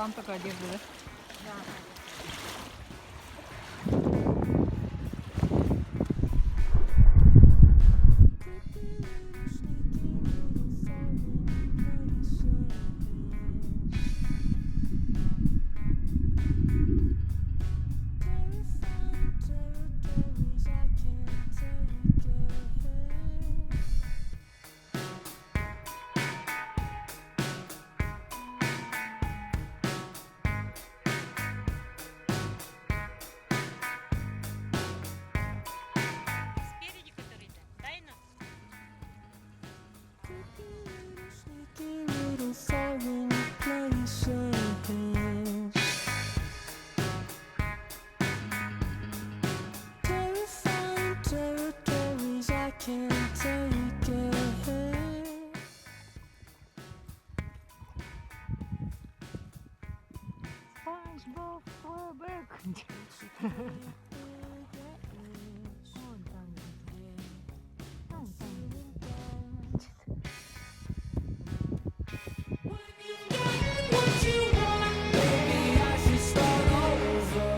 Там такая одежда, да? Да. Спереди который-то, дай ну. Little foreign places. Terrifying territories I can't take it. SpongeBob SquareBag. Вон там. Вон там. What you want, maybe I should start over.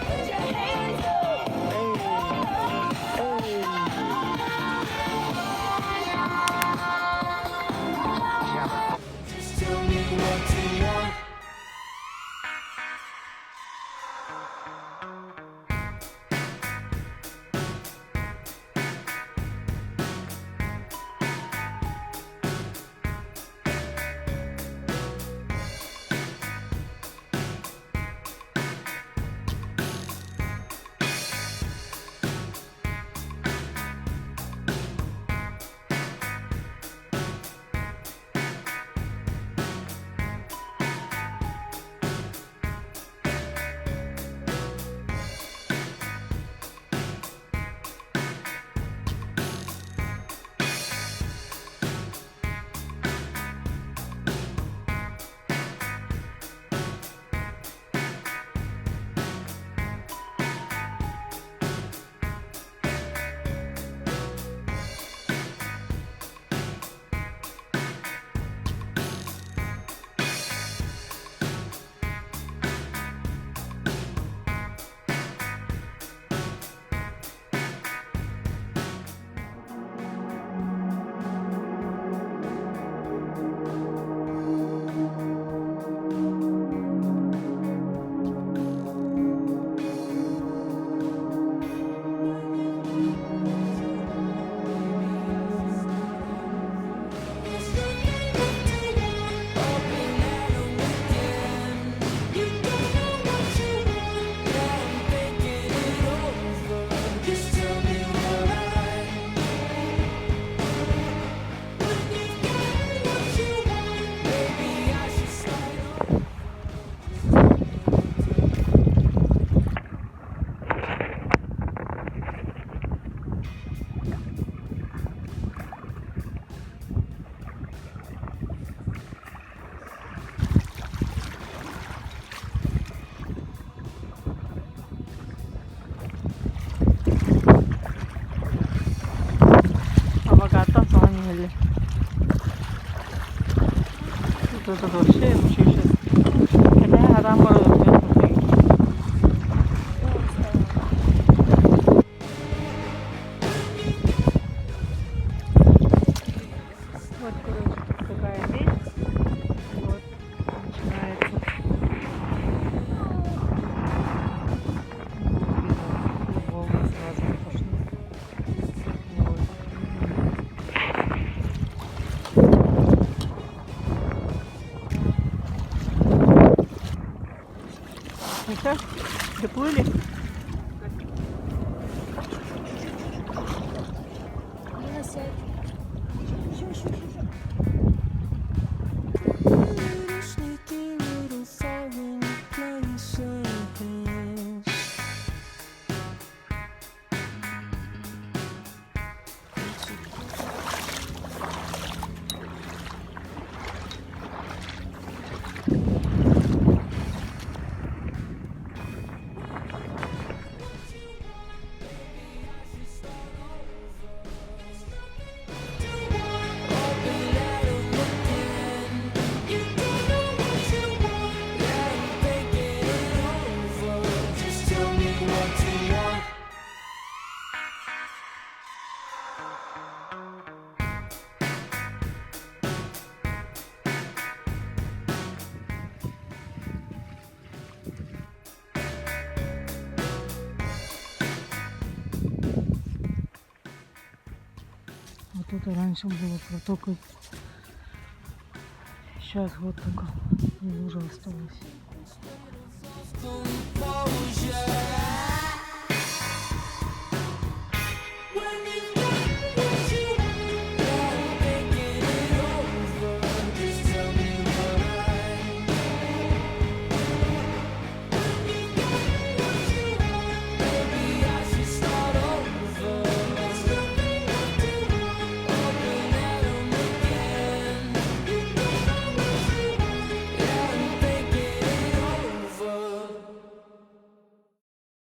Put your hands up. Just tell me what you want. Авокадо звонили. Тут это вообще сейчас. Хотя адам көрөт. Вот, короче, такая месть. Вот начинается. Волны сразу пошли. Вот. Ну что, доплыли? Little sneaky little foreign places. тут раньше было протокой. Сейчас вот только лужа осталась.